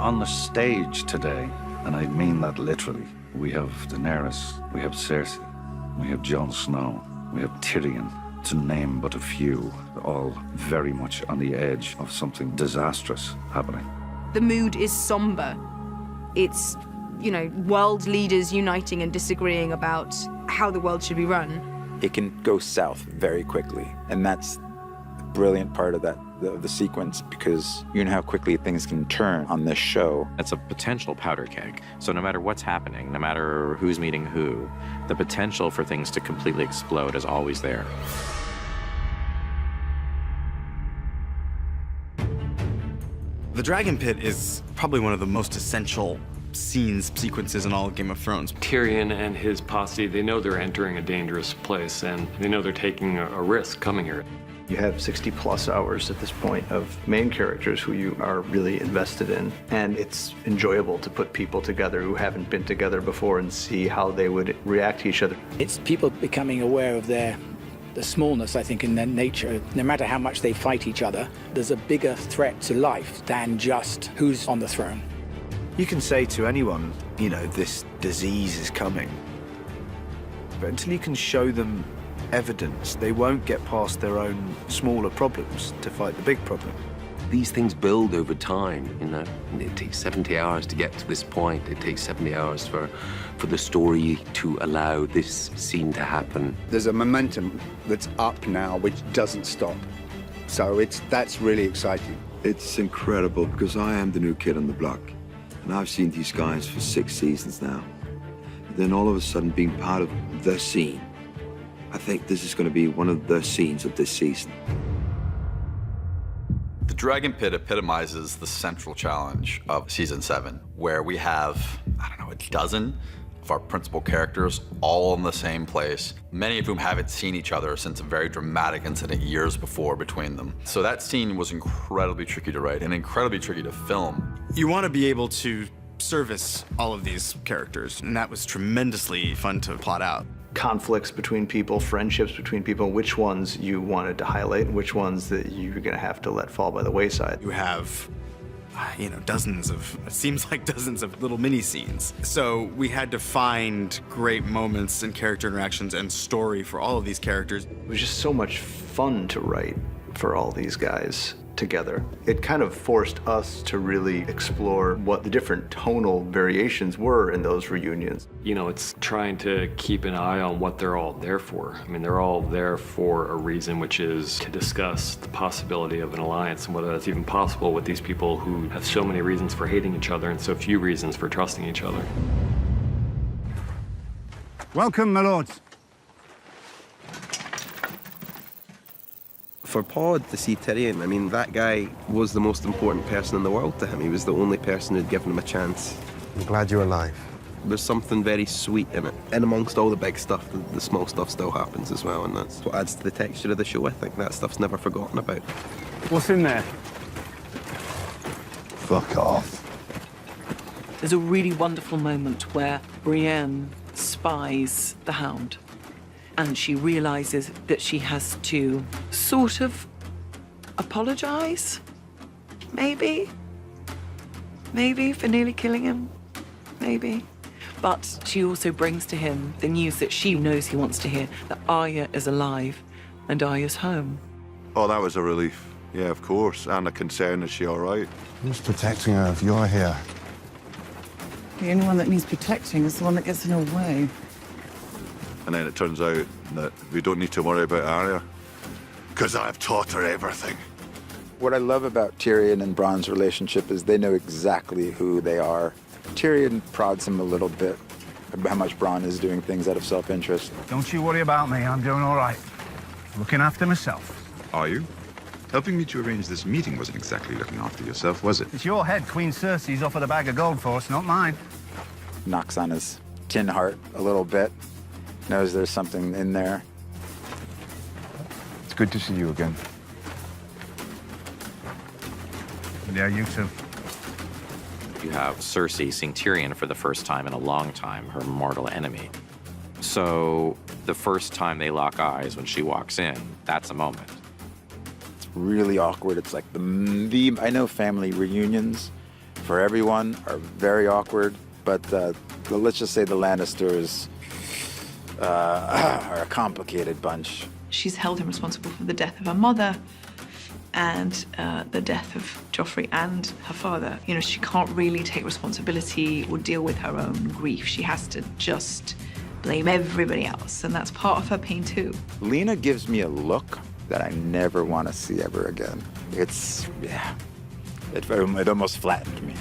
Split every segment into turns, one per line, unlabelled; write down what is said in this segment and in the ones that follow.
On the stage today, and I mean that literally, we have Daenerys, we have Cersei, we have Jon Snow, we have Tyrion, to name but a few, all very much on the edge of something disastrous happening.
The mood is somber. It's, you know, world leaders uniting and disagreeing about how the world should be run.
It can go south very quickly, and that's the brilliant part of the sequence, because you know how quickly things can turn on this show.
It's a potential powder keg. So no matter what's happening, no matter who's meeting who, the potential for things to completely explode is always there.
The Dragon Pit is probably one of the most essential sequences in all of Game of Thrones.
Tyrion and his posse, they know they're entering a dangerous place, and they know they're taking a risk coming here.
You have 60 plus hours at this point of main characters who you are really invested in. And it's enjoyable to put people together who haven't been together before and see how they would react to each other.
It's people becoming aware of the smallness, I think, in their nature. No matter how much they fight each other, there's a bigger threat to life than just who's on the throne.
You can say to anyone, you know, this disease is coming. But until you can show them evidence, they won't get past their own smaller problems to fight the big problem.
These things build over time, you know. It takes 70 hours to get to this point. It takes 70 hours for the story to allow this scene to happen.
There's a momentum that's up now which doesn't stop. So that's really exciting.
It's incredible because I am the new kid on the block. And I've seen these guys for 6 seasons now. And then all of a sudden being part of the scene. I think this is going to be one of the scenes of this season.
The Dragon Pit epitomizes the central challenge of season 7, where we have, I don't know, a dozen of our principal characters all in the same place, many of whom haven't seen each other since a very dramatic incident years before between them. So that scene was incredibly tricky to write and incredibly tricky to film.
You want to be able to service all of these characters, and that was tremendously fun to plot out.
Conflicts between people, friendships between people, which ones you wanted to highlight and which ones that you're gonna have to let fall by the wayside.
You have, you know, it seems like dozens of little mini scenes. So we had to find great moments and character interactions and story for all of these characters.
It was just so much fun to write for all these guys together. It kind of forced us to really explore what the different tonal variations were in those reunions.
You know, it's trying to keep an eye on what they're all there for. I mean, they're all there for a reason, which is to discuss the possibility of an alliance and whether that's even possible with these people who have so many reasons for hating each other and so few reasons for trusting each other.
Welcome, my lords.
For Pod to see Tyrion, I mean, that guy was the most important person in the world to him. He was the only person who'd given him a chance.
I'm glad you're alive.
There's something very sweet in it. And amongst all the big stuff, the small stuff still happens as well, and that's what adds to the texture of the show, I think. That stuff's never forgotten about.
What's in there? Fuck off.
There's a really wonderful moment where Brienne spies the Hound. And she realizes that she has to sort of apologize, maybe for nearly killing him, maybe. But she also brings to him the news that she knows he wants to hear, that Arya is alive and Arya's home.
Oh, that was a relief. Yeah, of course. And a concern, is she all right?
Who's protecting her if you're here?
The only one that needs protecting is the one that gets in her way.
And then it turns out that we don't need to worry about Arya, because I've taught her everything.
What I love about Tyrion and Bronn's relationship is they know exactly who they are. Tyrion prods him a little bit about how much Bronn is doing things out of self-interest.
Don't you worry about me, I'm doing all right. Looking after myself.
Are you? Helping me to arrange this meeting wasn't exactly looking after yourself, was it?
It's your head Queen Cersei's offered a bag of gold for us, not mine.
Knocks on his tin heart a little bit. Knows there's something in there.
It's good to see you again. Yeah, you too.
You have Cersei seeing Tyrion for the first time in a long time, her mortal enemy. So the first time they lock eyes when she walks in, that's a moment.
It's really awkward. It's like I know family reunions for everyone are very awkward, but let's just say the Lannisters are a complicated bunch.
She's held him responsible for the death of her mother and the death of Joffrey and her father. You know, she can't really take responsibility or deal with her own grief. She has to just blame everybody else, and that's part of her pain too.
Lena gives me a look that I never want to see ever again. It almost flattened me.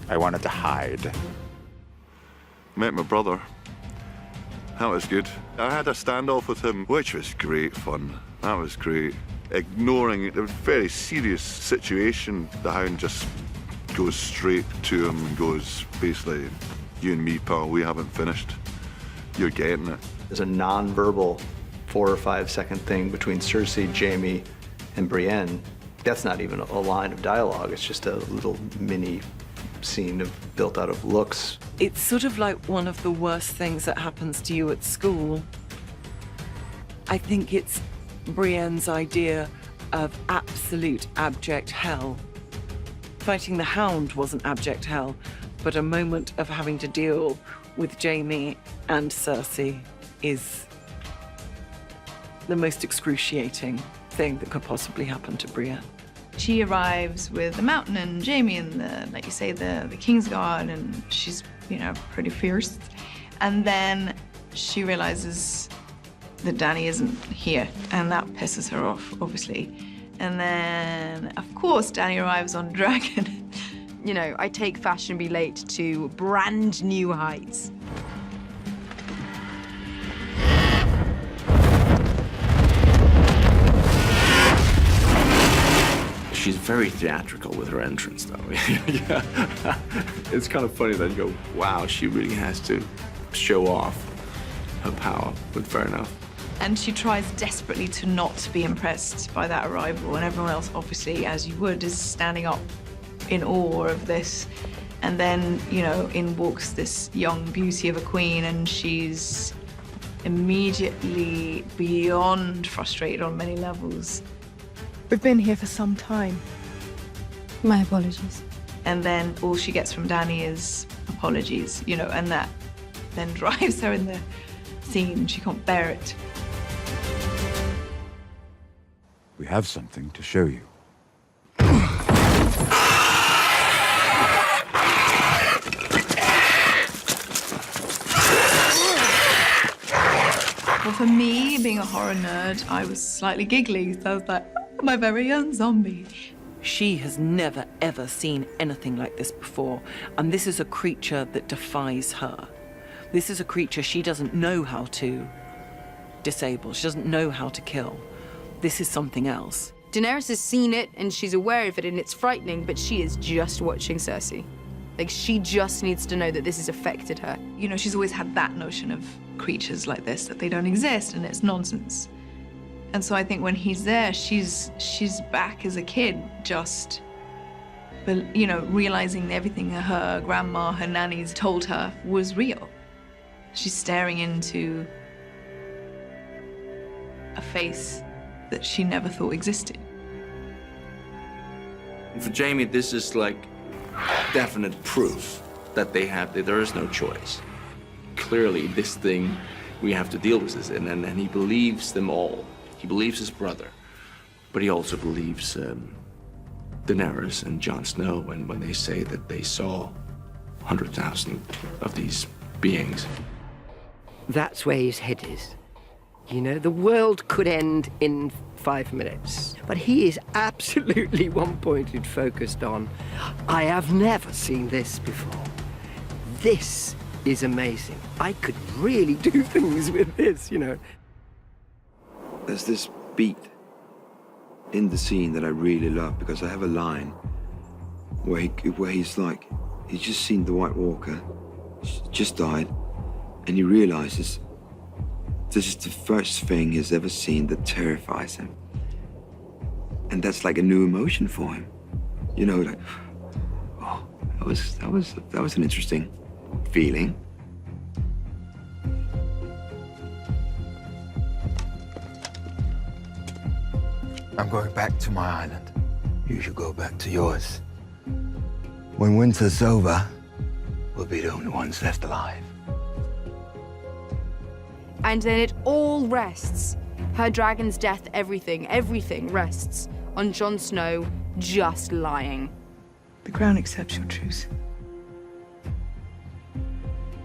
I wanted to hide.
Met my brother. That was good. I had a standoff with him, which was great fun. That was great. Ignoring a very serious situation, the Hound just goes straight to him and goes, basically, you and me, pal, we haven't finished. You're getting it.
There's a non-verbal 4 or 5 second thing between Cersei, Jaime, and Brienne. That's not even a line of dialogue. It's just a little mini scene built out of looks.
It's sort of like one of the worst things that happens to you at school. I think it's Brienne's idea of absolute abject hell. Fighting the Hound wasn't abject hell, but a moment of having to deal with Jaime and Cersei is the most excruciating thing that could possibly happen to Brienne.
She arrives with the Mountain and Jaime and like you say, the Kingsguard, and she's, you know, pretty fierce. And then she realizes that Dany isn't here, and that pisses her off, obviously. And then, of course, Dany arrives on Dragon.
You know, I take Fashionably Late to brand new heights.
She's very theatrical with her entrance, though. Yeah. It's kind of funny that you go, wow, she really has to show off her power, but fair enough.
And she tries desperately to not be impressed by that arrival, and everyone else, obviously, as you would, is standing up in awe of this. And then, you know, in walks this young beauty of a queen, and she's immediately beyond frustrated on many levels.
We've been here for some time. My apologies.
And then all she gets from Dany is apologies, you know, and that then drives her in the scene. She can't bear it.
We have something to show you.
Well, for me, being a horror nerd, I was slightly giggly. So I was like, oh, my very own zombie.
She has never, ever seen anything like this before. And this is a creature that defies her. This is a creature she doesn't know how to disable. She doesn't know how to kill. This is something else.
Daenerys has seen it and she's aware of it and it's frightening, but she is just watching Cersei. Like, she just needs to know that this has affected her.
You know, she's always had that notion of creatures like this, that they don't exist and it's nonsense. And so I think when he's there, she's back as a kid, just, you know, realizing everything her grandma, her nannies told her was real. She's staring into a face that she never thought existed.
For Jaime, this is like definite proof that there is no choice. Clearly, this thing, we have to deal with this, and he believes them all. He believes his brother, but he also believes Daenerys and Jon Snow when they say that they saw 100,000 of these beings.
That's where his head is. You know, the world could end in 5 minutes, but he is absolutely one-pointed, focused on, I have never seen this before. This is amazing. I could really do things with this, you know.
There's this beat in the scene that I really love, because I have a line where he's like, he's just seen the White Walker, just died, and he realizes this is the first thing he's ever seen that terrifies him. And that's like a new emotion for him. You know, like, oh, that was an interesting feeling.
I'm going back to my island. You should go back to yours.
When winter's over, we'll be the only ones left alive.
And then it all rests. Her dragon's death, everything rests on Jon Snow just lying.
The Crown accepts your truce.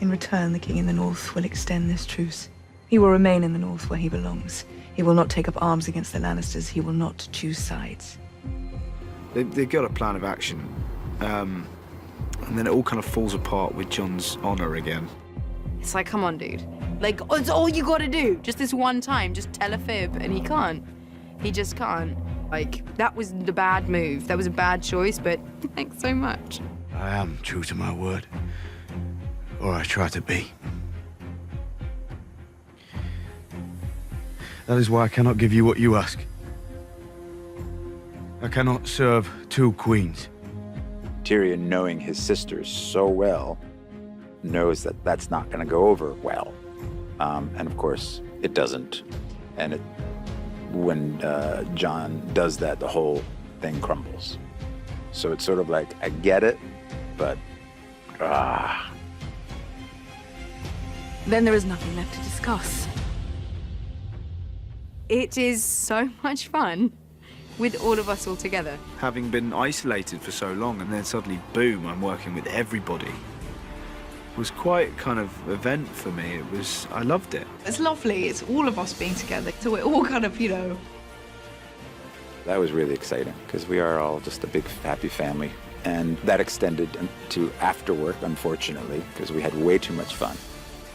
In return, the King in the North will extend this truce. He will remain in the North where he belongs. He will not take up arms against the Lannisters. He will not choose sides.
They've got a plan of action. And then it all kind of falls apart with Jon's honor again.
It's like, come on, dude. Like, it's all you gotta do. Just this one time, just tell a fib, and he can't. He just can't. Like, that was the bad move. That was a bad choice, but thanks so much.
I am true to my word. Or I try to be. That is why I cannot give you what you ask. I cannot serve two queens.
Tyrion, knowing his sisters so well, knows that that's not going to go over well. And of course, it doesn't. And when Jon does that, the whole thing crumbles. So it's sort of like, I get it, but
Then there is nothing left to discuss.
It is so much fun with all of us all together.
Having been isolated for so long and then suddenly, boom, I'm working with everybody. It was quite kind of event for me. I loved it.
It's lovely. It's all of us being together. So we're all kind of,
that was really exciting because we are all just a big happy family. And that extended to after work, unfortunately, because we had way too much fun.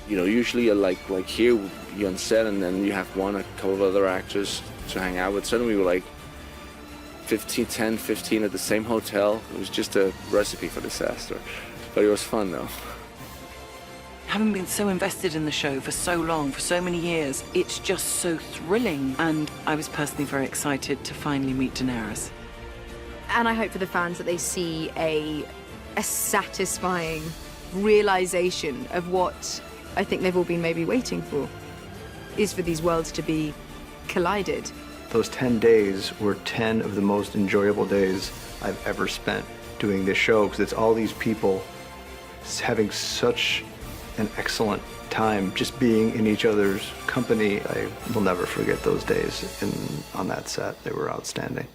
Usually like here, you're on set and then you have a couple of other actors to hang out with. Suddenly we were like 10, 15 at the same hotel. It was just a recipe for disaster. But it was fun though.
Having been so invested in the show for so long, for so many years, it's just so thrilling. And I was personally very excited to finally meet Daenerys.
And I hope for the fans that they see a satisfying realization of what I think they've all been maybe waiting for, is for these worlds to be collided.
Those 10 days were 10 of the most enjoyable days I've ever spent doing this show, because it's all these people having such an excellent time just being in each other's company. I will never forget those days on that set. They were outstanding.